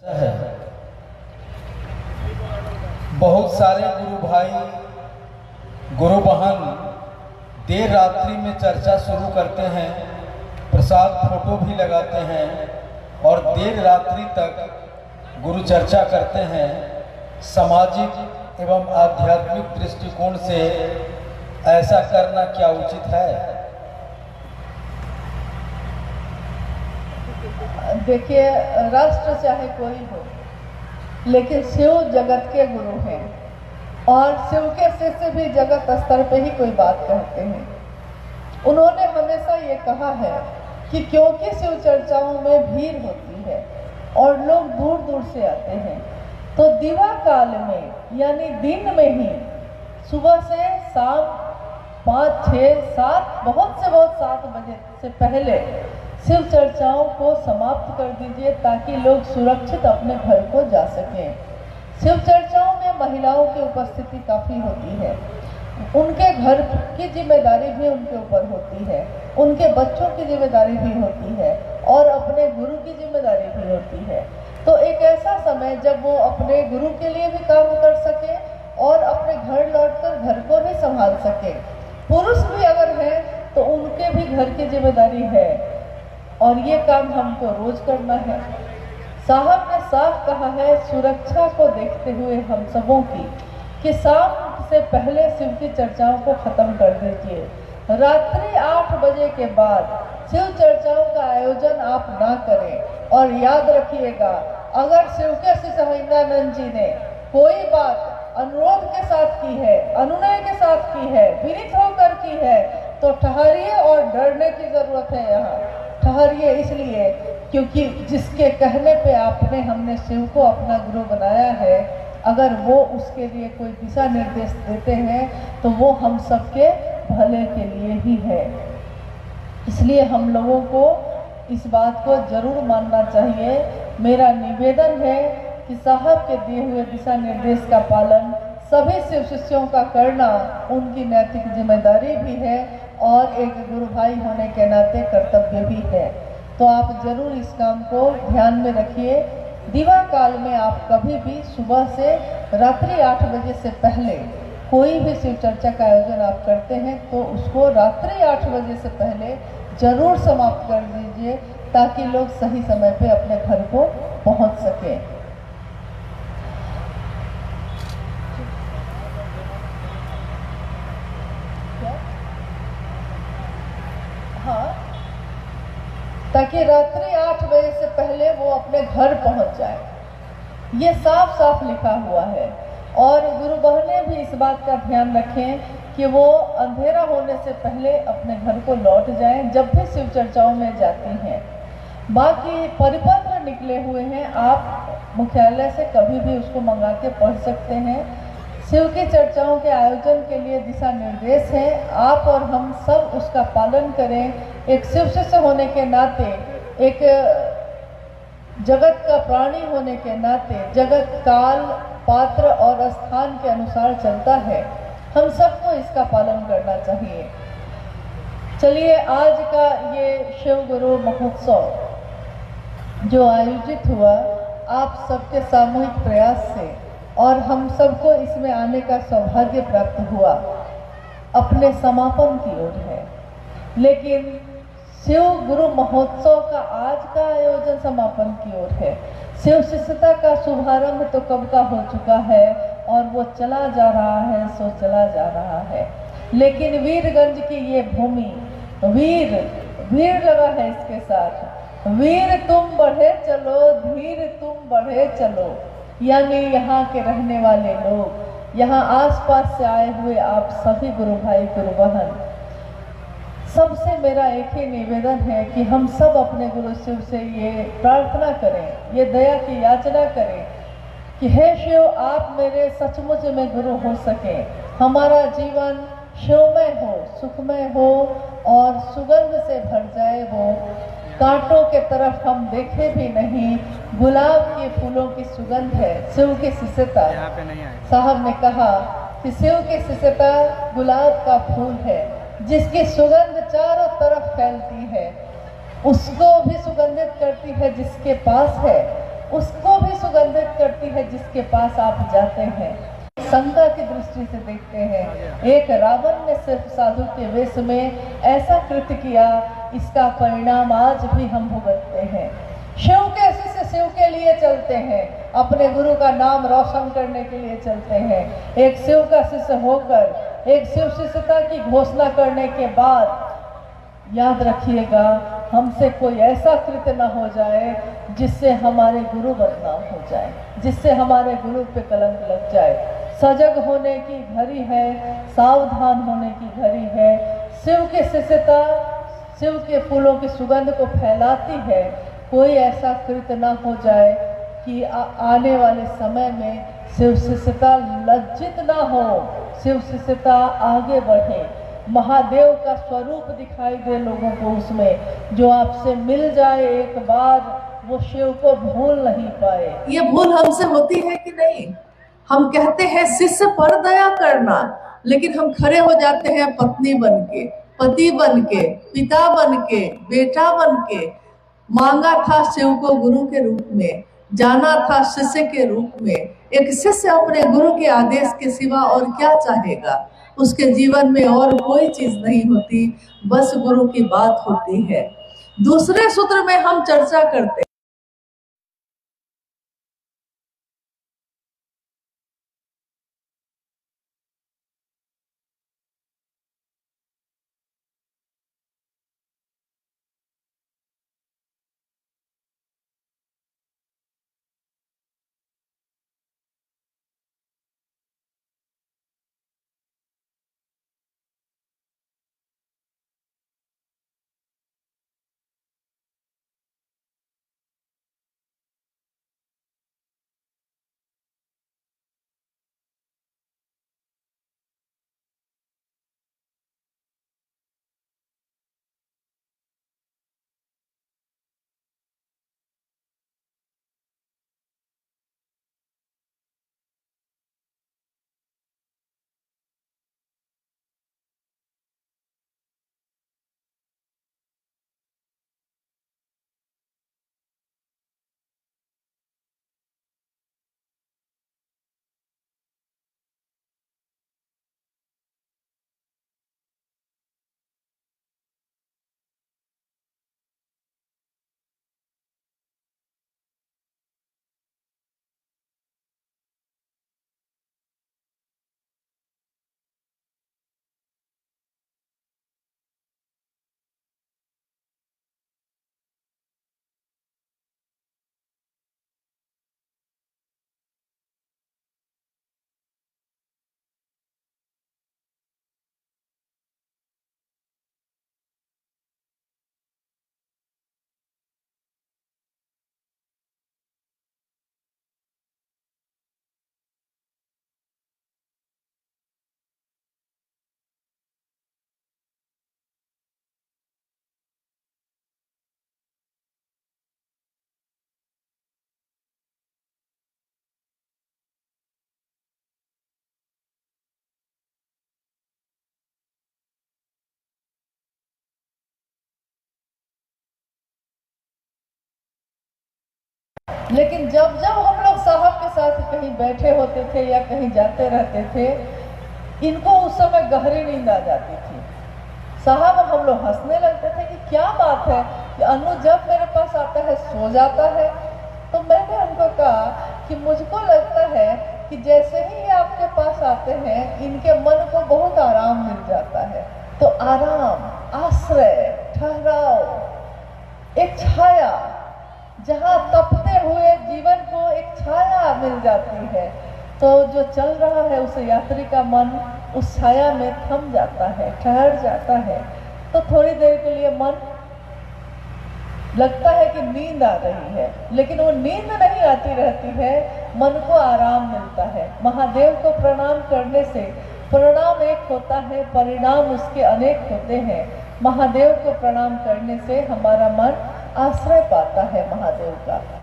है। बहुत सारे गुरु भाई गुरु बहन देर रात्रि में चर्चा शुरू करते हैं, प्रसाद फोटो भी लगाते हैं और देर रात्रि तक गुरु चर्चा करते हैं। सामाजिक एवं आध्यात्मिक दृष्टिकोण से ऐसा करना क्या उचित है? देखिए, राष्ट्र चाहे कोई हो, लेकिन शिव जगत के गुरु हैं और शिव के शिष्य भी जगत स्तर पे ही कोई बात कहते हैं। उन्होंने हमेशा ये कहा है कि क्योंकि शिव चर्चाओं में भीड़ होती है और लोग दूर दूर से आते हैं, तो दिवा काल में यानी दिन में ही सुबह से शाम 5, 6, 7 बहुत से बहुत 7 बजे से पहले शिव चर्चाओं को समाप्त कर दीजिए ताकि लोग सुरक्षित अपने घर को जा सकें। शिव चर्चाओं में महिलाओं की उपस्थिति काफ़ी होती है, उनके घर की जिम्मेदारी भी उनके ऊपर होती है, उनके बच्चों की जिम्मेदारी भी होती है और अपने गुरु की जिम्मेदारी भी होती है। तो एक ऐसा समय जब वो अपने गुरु के लिए भी काम कर सके और अपने घर लौटकर घर को भी संभाल सके। पुरुष भी अगर है तो उनके भी घर की जिम्मेदारी है और ये काम हमको रोज करना है। साहब ने साफ कहा है सुरक्षा को देखते हुए हम सबों की कि शाम से पहले शिव की चर्चाओं को खत्म कर दीजिए। रात्रि 8 बजे के बाद शिव चर्चाओं का आयोजन आप ना करें। और याद रखिएगा, अगर शिव के शिष्य हिंदानंद जी ने कोई बात अनुरोध के साथ की है, अनुनय के साथ की है, विनीत होकर की है, तो ठहरिए और डरने की जरूरत है। यहाँ ठहरिए इसलिए क्योंकि जिसके कहने पे हमने शिव को अपना गुरु बनाया है, अगर वो उसके लिए कोई दिशा निर्देश देते हैं तो वो हम सबके भले के लिए ही है। इसलिए हम लोगों को इस बात को जरूर मानना चाहिए। मेरा निवेदन है कि साहब के दिए हुए दिशा निर्देश का पालन सभी शिव शिष्यों का करना उनकी नैतिक जिम्मेदारी भी है और एक गुरु भाई होने के नाते कर्तव्य भी है। तो आप जरूर इस काम को ध्यान में रखिए। दिवा काल में आप कभी भी सुबह से रात्रि 8 बजे से पहले कोई भी शिव चर्चा का आयोजन आप करते हैं तो उसको रात्रि 8 बजे से पहले जरूर समाप्त कर दीजिए ताकि लोग सही समय पे अपने घर को पहुंच सके। हाँ, ताकि रात्रि 8 बजे से पहले वो अपने घर पहुंच जाए। ये साफ साफ लिखा हुआ है और गुरु बहनें भी इस बात का ध्यान रखें कि वो अंधेरा होने से पहले अपने घर को लौट जाएं जब भी शिव चर्चाओं में जाती हैं। बाकी परिपत्र निकले हुए हैं, आप मुख्यालय से कभी भी उसको मंगा के पढ़ सकते हैं। शिव की चर्चाओं के आयोजन के लिए दिशा निर्देश हैं, आप और हम सब उसका पालन करें। एक शिव शिष्य होने के नाते, एक जगत का प्राणी होने के नाते जगत काल पात्र और स्थान के अनुसार चलता है, हम सबको इसका पालन करना चाहिए। चलिए, आज का ये शिव गुरु महोत्सव जो आयोजित हुआ आप सबके सामूहिक प्रयास से और हम सबको इसमें आने का सौभाग्य प्राप्त हुआ, अपने समापन की ओर है। लेकिन शिव गुरु महोत्सव का आज का आयोजन समापन की ओर है। शिव शिष्यता का शुभारंभ तो कब का हो चुका है और वो चला जा रहा है, सो चला जा रहा है। लेकिन वीरगंज की ये भूमि, वीर लगा है इसके साथ। वीर तुम बढ़े चलो, धीर तुम बढ़े चलो, यानी यहाँ के रहने वाले लोग, यहाँ आसपास से आए हुए आप सभी गुरु भाई गुरु बहन, सबसे मेरा एक ही निवेदन है कि हम सब अपने गुरु शिव से ये प्रार्थना करें, ये दया की याचना करें कि हे शिव, आप मेरे सचमुच में गुरु हो सके, हमारा जीवन शिवमय हो, सुखमय हो और सुगंध से भर जाए। वो कांटों के तरफ हम देखे भी नहीं, गुलाब के फूलों की सुगंध है शिव की शिष्यता। साहब ने कहा कि शिव की शिष्यता गुलाब का फूल है जिसकी सुगंध चारों तरफ फैलती है, उसको भी सुगंधित करती है जिसके पास है, उसको भी व्यक्ति है जिसके पास आप जाते हैं। शंका की दृष्टि से देखते हैं, एक रावण ने सिर्फ साधु के वेश में ऐसा कृत्य किया, इसका परिणाम आज भी हम भुगतते हैं। शिव के शिष्य शिव के लिए चलते हैं, अपने गुरु का नाम रोशन करने के लिए चलते हैं। एक शिव का शिष्य होकर एक शिव शिष्यता की घोषणा करने के बाद याद रखिएगा, हमसे कोई ऐसा कृत्य न हो जाए जिससे हमारे गुरु बदनाम हो जाए, जिससे हमारे गुरु पे कलंक लग जाए। सजग होने की घड़ी है, सावधान होने की घड़ी है। शिव की शिष्यता शिव के फूलों की सुगंध को फैलाती है। कोई ऐसा कृत्य न हो जाए कि आने वाले समय में शिव शिष्यता लज्जित ना हो, शिव शिष्यता आगे बढ़े, महादेव का स्वरूप दिखाई दे लोगों को उसमें। जो आपसे मिल जाए एक बार, वो शिव को भूल नहीं पाए। ये भूल हमसे होती है कि नहीं? हम कहते हैं शिष्य पर दया करना, लेकिन हम खड़े हो जाते हैं पत्नी बनके, पति बनके, पिता बनके, बेटा बनके। मांगा था शिव को गुरु के रूप में, जाना था शिष्य के रूप में। एक शिष्य अपने गुरु के आदेश के सिवा और क्या चाहेगा? उसके जीवन में और कोई चीज नहीं होती, बस गुरु की बात होती है। दूसरे सूत्र में हम चर्चा करते हैं। लेकिन जब जब हम लोग साहब के साथ कहीं बैठे होते थे या कहीं जाते रहते थे, इनको उस समय गहरी नींद आ जाती थी। साहब हम लोग हंसने लगते थे कि क्या बात है कि अनु जब मेरे पास आता है सो जाता है। तो मैंने उनको कहा कि मुझको लगता है कि जैसे ही ये आपके पास आते हैं, इनके मन को बहुत आराम मिल जाता है। तो आराम, आश्रय, ठहराव, एक छाया, जहाँ तपते हुए जीवन को एक छाया मिल जाती है, तो जो चल रहा है उस यात्री का मन उस छाया में थम जाता है, ठहर जाता है। तो थोड़ी देर के लिए मन लगता है कि नींद आ रही है, लेकिन वो नींद नहीं आती रहती है, मन को आराम मिलता है। महादेव को प्रणाम करने से प्रणाम एक होता है, परिणाम उसके अनेक होते हैं। महादेव को प्रणाम करने से हमारा मन आश्रय पाता है महादेव का।